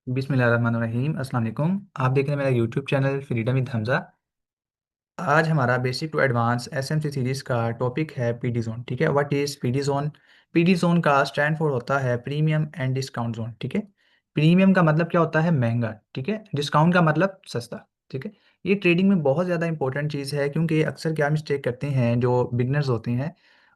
बिस्मिल्लाहिर्रहमानिर्रहीम अस्सलाम वालेकुम। आप देख रहे हैं मेरा YouTube channel Freedom with Hamza. आज हमारा basic to advance SMC series का टॉपिक है पीडी जोन। ठीक है, what is PD zone. PD zone का स्टैंड फॉर होता है प्रीमियम एंड डिस्काउंट जोन। ठीक है, प्रीमियम का मतलब क्या होता है, महंगा। ठीक है, डिस्काउंट का मतलब सस्ता। ठीक है, ये ट्रेडिंग में बहुत ज़्यादा इंपॉर्टेंट चीज़ है, क्योंकि अक्सर क्या मिस्टेक करते हैं जो बिगनर्स होते हैं,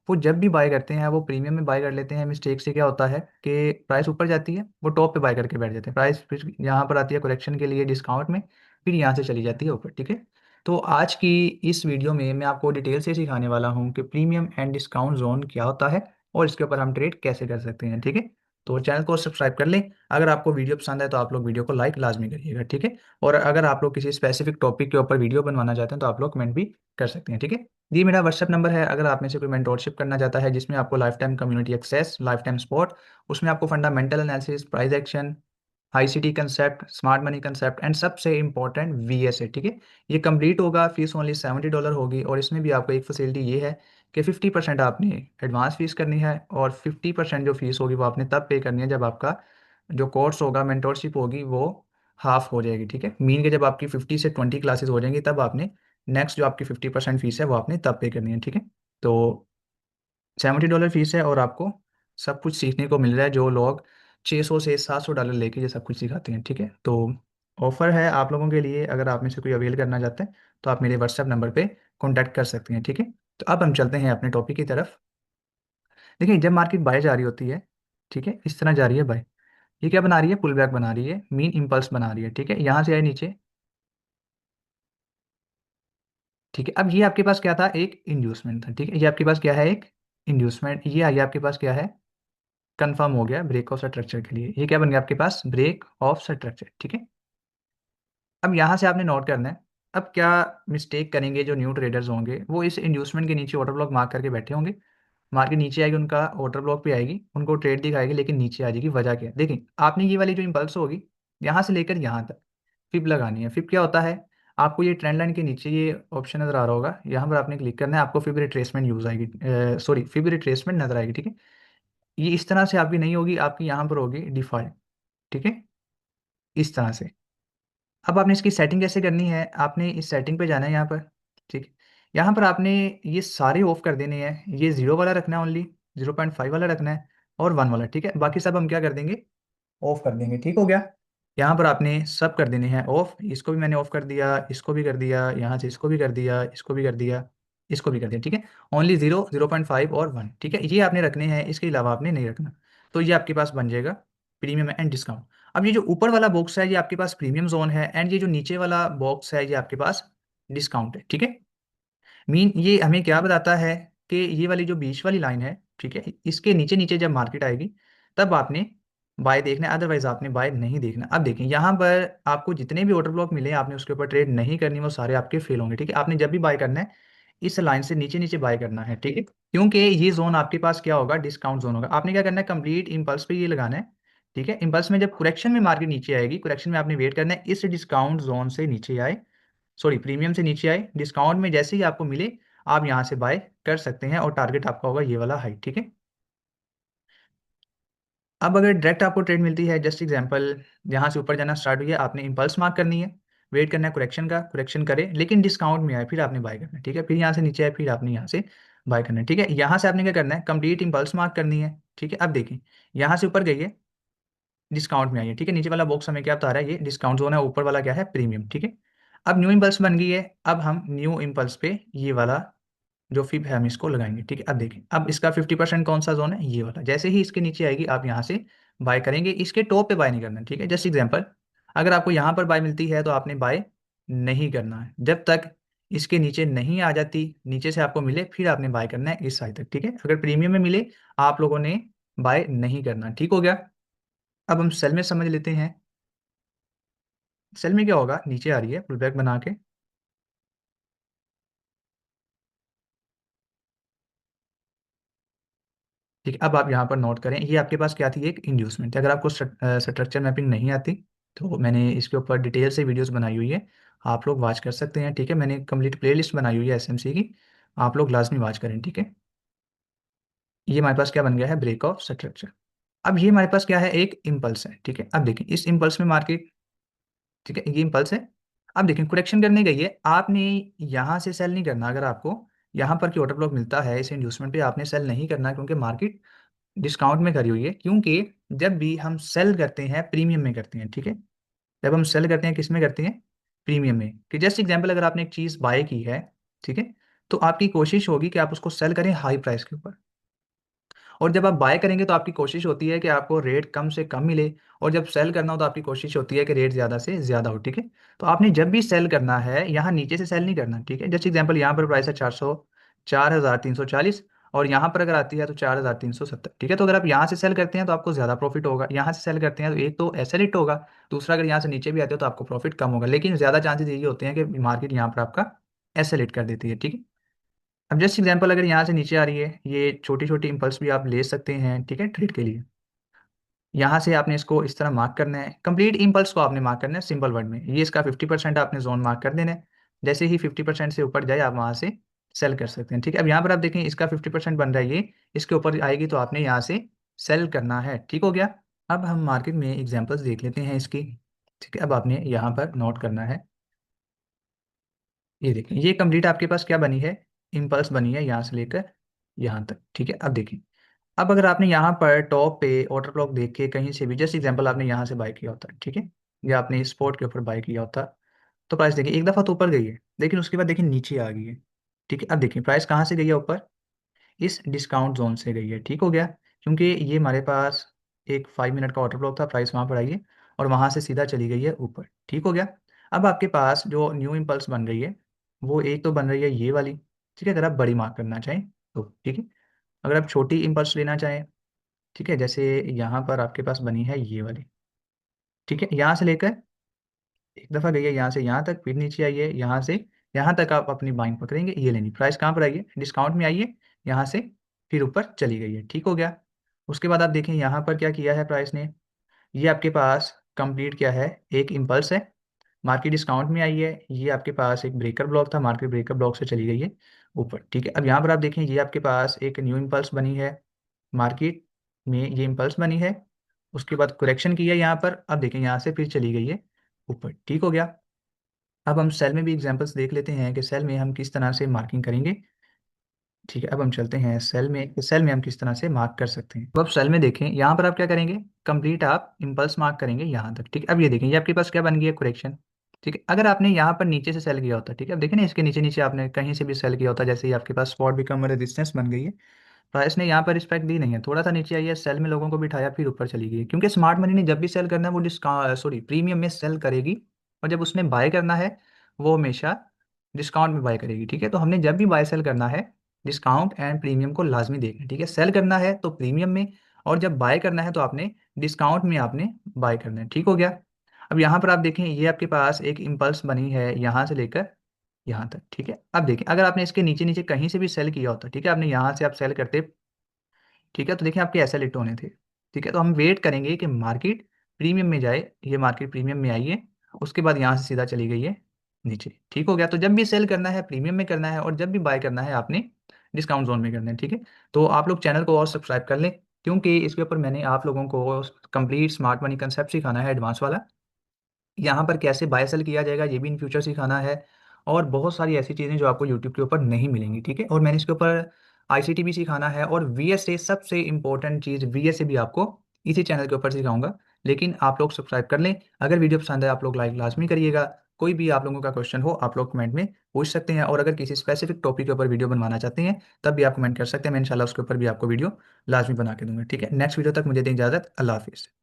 वो जब भी बाय करते हैं वो प्रीमियम में बाय कर लेते हैं। मिस्टेक से क्या होता है कि प्राइस ऊपर जाती है, वो टॉप पे बाय करके बैठ जाते हैं, प्राइस फिर यहाँ पर आती है करेक्शन के लिए डिस्काउंट में, फिर यहाँ से चली जाती है ऊपर। ठीक है, तो आज की इस वीडियो में मैं आपको डिटेल से सिखाने वाला हूँ कि प्रीमियम एंड डिस्काउंट जोन क्या होता है और इसके ऊपर हम ट्रेड कैसे कर सकते हैं। ठीक है, तो चैनल को सब्सक्राइब कर लें। अगर आपको वीडियो पसंद है तो आप लोग वीडियो को लाइक लाजमी करिएगा। ठीक है, और अगर आप लोग किसी स्पेसिफिक टॉपिक के ऊपर वीडियो बनवाना चाहते हैं तो आप लोग कमेंट भी कर सकते हैं। ठीक है, ये मेरा व्हाट्सएप नंबर है। अगर आप में से कोई मेंटोरशिप करना चाहता है जिसमें आपको life time community access, life time support, उसमें आपको fundamental analysis, price action, ICT concept, smart money concept and सबसे इंपॉर्टेंट वीएसए। ठीक है, ये कंप्लीट होगा, फीस ओनली $70 होगी। और इसमें भी आपको एक फैसिलिटी ये है कि 50% आपने एडवांस फीस करनी है और 50% जो फीस होगी वो आपने तब पे करनी है जब आपका जो कोर्स होगा, मेंटोरशिप होगी, वो हाफ हो जाएगी। ठीक है, मीन के जब आपकी 50 से 20 क्लासेस हो जाएंगी तब आपने नेक्स्ट जो आपकी 50% फीस है वो आपने तब पे करनी है। ठीक है, तो $70 फीस है और आपको सब कुछ सीखने को मिल रहा है, जो लोग $600 से $700 लेके ये सब कुछ सिखाते हैं। ठीक है, तो ऑफर है आप लोगों के लिए, अगर आप में से कोई अवेल करना चाहते हैं तो आप मेरे व्हाट्सएप नंबर पे कांटेक्ट कर सकते हैं। ठीक है, तो अब हम चलते हैं अपने टॉपिक की तरफ। देखिए, जब मार्केट बाय जा रही होती है, ठीक है, इस तरह जा रही है बाय, ये क्या बना रही है, पुल बैक बना रही है, मीन इम्पल्स बना रही है। ठीक है, यहाँ से आए नीचे। ठीक है, अब ये आपके पास क्या था, एक इंड्यूसमेंट था। ठीक है, ये आपके पास क्या है, एक इंड्यूसमेंट। ये आइए आपके पास क्या है, कंफर्म हो गया ब्रेक ऑफ स्ट्रक्चर के लिए। ये क्या बन गया आपके पास, ब्रेक ऑफ स्ट्रक्चर। ठीक है, अब यहाँ से आपने नोट करना है। अब क्या मिस्टेक करेंगे जो न्यू ट्रेडर्स होंगे, वो इस इंड्यूसमेंट के नीचे ऑर्डर ब्लॉक मार्क करके बैठे होंगे। मार्केट नीचे आएगी, उनका ऑर्डर ब्लॉक पे आएगी, उनको ट्रेड दिखाएगी, लेकिन नीचे आ जाएगी। वजह क्या है, देखिए आपने ये वाली जो इम्पल्स होगी यहाँ से लेकर यहाँ तक फिप लगानी है। फिप क्या होता है, आपको ये ट्रेंड लाइन के नीचे ये ऑप्शन नजर आ रहा होगा, यहाँ पर आपने क्लिक करना है, आपको फिब रिट्रेसमेंट यूज आएगी, सॉरी फिब रिट्रेसमेंट नजर आएगी। ठीक है, ये इस तरह से आपकी नहीं होगी, आपकी यहाँ पर होगी डिफॉल्ट। ठीक है, इस तरह से। अब आपने इसकी सेटिंग कैसे करनी है, आपने इस सेटिंग पे जाना है यहाँ पर। ठीक है, यहाँ पर आपने ये सारे ऑफ कर देने हैं। ये 0 वाला रखना है, ओनली 0.5 वाला रखना है, और 1 वाला। ठीक है, बाकी सब हम क्या कर देंगे, ऑफ कर देंगे। ठीक हो गया, यहाँ पर आपने सब कर देने हैं ऑफ। इसको भी मैंने ऑफ कर दिया, इसको भी कर दिया, यहाँ से इसको भी कर दिया, इसको भी कर दिया, इसको भी कर दिया। ठीक है, ओनली 0, 0.5 और 1। ठीक है, ये आपने रखने हैं, इसके अलावा आपने नहीं रखना। तो ये आपके पास बन जाएगा प्रीमियम एंड डिस्काउंट। अब ये जो ऊपर वाला बॉक्स है ये आपके पास प्रीमियम जोन है, एंड ये जो नीचे वाला बॉक्स है ये आपके पास डिस्काउंट है। ठीक है, मीन ये हमें क्या बताता है कि ये वाली जो बीच वाली लाइन है, ठीक है, इसके नीचे नीचे जब मार्केट आएगी तब आपने बाय देखना है, अदरवाइज आपने बाय नहीं देखना। अब देखें यहाँ पर आपको जितने भी ऑर्डर ब्लॉक मिले आपने उसके ऊपर ट्रेड नहीं करनी, वो सारे आपके फेल होंगे। ठीक है, आपने जब भी बाय करना है इस लाइन से नीचे नीचे बाय करना है। ठीक है, क्योंकि ये जोन आपके पास क्या होगा, डिस्काउंट जोन होगा। आपने क्या करना है, कंप्लीट इंपल्स पे ये लगाना है। ठीक है, इंपल्स में जब करेक्शन में मार्केट नीचे आएगी, करेक्शन में आपने वेट करना है इस डिस्काउंट जोन से नीचे आए, सॉरी प्रीमियम से नीचे आए, डिस्काउंट में जैसे ही आपको मिले आप यहाँ से बाय कर सकते हैं, और टारगेट आपका होगा ये वाला हाई। ठीक है, अब अगर डायरेक्ट आपको ट्रेड मिलती है, जस्ट एग्जांपल, यहाँ से ऊपर जाना स्टार्ट हुई है, आपने इंपल्स मार्क करनी है, वेट करना है करेक्शन का, करेक्शन करे लेकिन डिस्काउंट में आए, फिर आपने बाय करना है। ठीक है, फिर यहाँ से नीचे आए, फिर आपने यहाँ से बाय करना है। ठीक है, यहाँ से आपने क्या करना है, कंप्लीट इंपल्स मार्क करनी है। ठीक है, अब देखिए यहाँ से ऊपर गई है, डिस्काउंट में आई है। ठीक है, नीचे वाला बॉक्स हमें क्या बता रहा है, ये डिस्काउंट जोन है, ऊपर वाला क्या है, प्रीमियम। ठीक है, अब न्यू इम्पल्स बन गई है, अब हम न्यू इम्पल्स पे ये वाला जो फिब है हम इसको लगाएंगे। ठीक है, अब देखें, अब इसका 50% कौन सा जोन है, ये वाला। जैसे ही इसके नीचे आएगी आप यहाँ से बाय करेंगे, इसके टॉप पे बाय नहीं करना। ठीक है, जस्ट एग्जांपल, अगर आपको यहाँ पर बाय मिलती है तो आपने बाय नहीं करना है जब तक इसके नीचे नहीं आ जाती, नीचे से आपको मिले फिर आपने बाय करना है इस साइड तक। ठीक है, अगर प्रीमियम में मिले आप लोगों ने बाय नहीं करना। ठीक हो गया, अब हम सेल में समझ लेते हैं। सेल में क्या होगा, नीचे आ रही है पुल बैक बना के। ठीक है, अब आप यहाँ पर नोट करें, ये आपके पास क्या थी, एक इंड्यूसमेंट। अगर आपको स्ट्रक्चर मैपिंग नहीं आती तो मैंने इसके ऊपर डिटेल से वीडियोस बनाई हुई है, आप लोग वॉच कर सकते हैं। ठीक है, मैंने कंप्लीट प्लेलिस्ट बनाई हुई है एसएमसी की, आप लोग लाजमी वॉच करें। ठीक है, ये हमारे पास क्या बन गया है, ब्रेक ऑफ स्ट्रक्चर। अब ये हमारे पास क्या है, एक इम्पल्स है, ठीक है। अब देखिए इस इम्पल्स में मार्केट, ठीक है, ये इम्पल्स है। अब देखिए करेक्शन करने गई है, आपने यहाँ से सेल नहीं करना। अगर आपको यहाँ पर की ऑर्डर ब्लॉक मिलता है इस इंड्यूसमेंट पे, आपने सेल नहीं करना, क्योंकि मार्केट डिस्काउंट में करी हुई है। क्योंकि जब भी हम सेल करते हैं प्रीमियम में करते हैं, ठीक है। जब हम सेल करते हैं किस में करते हैं, प्रीमियम में। कि जस्ट एग्जांपल, अगर आपने एक चीज़ बाय की है, ठीक है, तो आपकी कोशिश होगी कि आप उसको सेल करें हाई प्राइस के ऊपर। और जब आप बाय करेंगे तो आपकी कोशिश होती है कि आपको रेट कम से कम मिले। और जब सेल करना हो तो आपकी कोशिश होती है कि रेट ज़्यादा से ज़्यादा हो, ठीक है। तो आपने जब भी सेल करना है यहाँ नीचे से सेल नहीं करना, ठीक है। जस्ट एग्जांपल, यहाँ पर प्राइस है 4,340, और यहाँ पर अगर आती है तो 4,370, ठीक है। तो अगर आप यहाँ से सेल करते हैं तो आपको ज़्यादा प्रॉफिट होगा, यहाँ से सेल करते हैं तो एक तो ऐसा हिट होगा, दूसरा अगर यहाँ से नीचे भी आते हो तो आपको प्रॉफिट कम होगा। लेकिन ज़्यादा चांसेस यही होते हैं कि मार्केट यहाँ पर आपका ऐसे हिट कर देती है, ठीक है। अब जस्ट एग्जांपल, अगर यहाँ से नीचे आ रही है, ये छोटी छोटी इंपल्स भी आप ले सकते हैं, ठीक है, ट्रेड के लिए। यहाँ से आपने इसको इस तरह मार्क करना है, कंप्लीट इंपल्स को आपने मार्क करना है सिंपल वर्ड में। ये इसका 50% आपने जोन मार्क कर देना है। जैसे ही 50% से ऊपर जाए आप वहाँ से सेल कर सकते हैं, ठीक है। अब यहाँ पर आप देखें इसका 50% बन रहा है, ये इसके ऊपर आएगी तो आपने यहाँ से सेल करना है, ठीक हो गया। अब हम मार्केट में एग्जाम्पल्स देख लेते हैं इसकी, ठीक है। अब आपने यहाँ पर नोट करना है, ये देखें ये कंप्लीट आपके पास क्या बनी है, इम्पल्स बनी है यहाँ से लेकर यहाँ तक, ठीक है। अब देखिए, अब अगर आपने यहाँ पर टॉप पे ऑर्डर ब्लॉक देख के कहीं से भी, जैसे एग्जांपल आपने यहाँ से बाय किया होता है, ठीक है, या आपने स्पॉट के ऊपर बाय किया होता, तो प्राइस देखिए एक दफ़ा तो ऊपर गई है, लेकिन उसके बाद देखिए नीचे आ गई है, ठीक है। अब देखिए प्राइस कहाँ से गई है ऊपर, इस डिस्काउंट जोन से गई है, ठीक हो गया। क्योंकि ये हमारे पास एक 5 मिनट का ऑर्डर ब्लॉक था, प्राइस वहाँ पर आई है और वहाँ से सीधा चली गई है ऊपर, ठीक हो गया। अब आपके पास जो न्यू इम्पल्स बन रही है, वो एक तो बन रही है ये वाली, ठीक है, अगर आप बड़ी मार्क करना चाहें तो, ठीक है। अगर आप छोटी इम्पल्स लेना चाहें, ठीक है, जैसे यहाँ पर आपके पास बनी है ये वाली, ठीक है, यहाँ से लेकर एक दफ़ा गई है यहाँ से यहाँ तक, फिर नीचे आई है यहाँ से यहाँ तक, आप अपनी बाइंग पकड़ेंगे, ये लेनी। प्राइस कहाँ पर आई है, डिस्काउंट में आई है, यहाँ से फिर ऊपर चली गई है, ठीक हो गया। उसके बाद आप देखें यहाँ पर क्या किया है प्राइस ने, ये आपके पास कंप्लीट क्या है, एक इम्पल्स है, मार्केट डिस्काउंट में आई है, ये आपके पास एक ब्रेकर ब्लॉक था, मार्केट ब्रेकर ब्लॉक से चली गई है ऊपर, ठीक है। अब यहाँ पर आप देखें ये आपके पास एक न्यू इम्पल्स बनी है, मार्केट में ये इम्पल्स बनी है, उसके बाद करेक्शन किया यहाँ पर, अब देखें यहाँ से फिर चली गई है ऊपर, ठीक हो गया। अब हम सेल में भी एग्जांपल्स देख लेते हैं कि सेल में हम किस तरह से मार्किंग करेंगे, ठीक है। अब हम चलते हैं सेल में, कि सेल में हम किस तरह से मार्क कर सकते हैं। तो अब सेल में देखें यहाँ पर आप क्या करेंगे, कंप्लीट आप इम्पल्स मार्क करेंगे यहाँ तक, ठीक है। अब ये देखें ये आपके पास क्या बन गया, करेक्शन, ठीक है। अगर आपने यहाँ पर नीचे से सेल किया होता, ठीक है, अब देखें ना इसके नीचे नीचे आपने कहीं से भी सेल किया होता, जैसे ही आपके पास स्पॉट बिकम रेजिस्टेंस बन गई है, प्राइस ने यहाँ पर रिस्पेक्ट दी नहीं है, थोड़ा सा नीचे आई है, सेल में लोगों को बिठाया फिर ऊपर चली गई। क्योंकि स्मार्ट मनी ने जब भी सेल करना है वो डिस्काउंट, सॉरी, प्रीमियम में सेल करेगी, और जब उसने बाय करना है वो हमेशा डिस्काउंट में बाय करेगी, ठीक है। तो हमने जब भी बाय सेल करना है डिस्काउंट एंड प्रीमियम को लाजमी देखना है, ठीक है। सेल करना है तो प्रीमियम में, और जब बाय करना है तो आपने डिस्काउंट में आपने बाय करना है, ठीक हो गया। अब यहाँ पर आप देखें ये आपके पास एक इम्पल्स बनी है यहाँ से लेकर यहाँ तक, ठीक है। अब देखिए अगर आपने इसके नीचे नीचे कहीं से भी सेल किया होता, ठीक है, आपने यहाँ से आप सेल करते, ठीक है, तो देखिए आपके ऐसे लिट होने थे, ठीक है। तो हम वेट करेंगे कि मार्केट प्रीमियम में जाए, ये मार्केट प्रीमियम में आई है, उसके बाद यहाँ से सीधा चली गई है नीचे, ठीक हो गया। तो जब भी सेल करना है प्रीमियम में करना है, और जब भी बाय करना है आपने डिस्काउंट जोन में करना है, ठीक है। तो आप लोग चैनल को और सब्सक्राइब कर लें, क्योंकि इसके ऊपर मैंने आप लोगों को कंप्लीट स्मार्ट मनी कंसेप्ट सिखाना है एडवांस वाला। यहाँ पर कैसे बाय सेल किया जाएगा ये भी इन फ्यूचर सिखाना है, और बहुत सारी ऐसी चीज़ें जो आपको यूट्यूब के ऊपर नहीं मिलेंगी, ठीक है। और मैंने इसके ऊपर आईसीटी भी सिखाना है, और वीएसए सबसे इंपॉर्टेंट चीज़, वीएसए भी आपको इसी चैनल के ऊपर सिखाऊंगा। लेकिन आप लोग सब्सक्राइब कर लें, अगर वीडियो पसंद है आप लोग लाइक लाजमी करिएगा। कोई भी आप लोगों का क्वेश्चन हो आप लोग कमेंट में पूछ सकते हैं, और अगर किसी स्पेसिफिक टॉपिक के ऊपर वीडियो बनवाना चाहते हैं तब भी आप कमेंट कर सकते हैं, मैं इंशाल्लाह उसके ऊपर भी आपको वीडियो लाजमी बना के दूंगा, ठीक है। नेक्स्ट वीडियो तक मुझे दें इजाज़त, अल्लाह हाफिज़।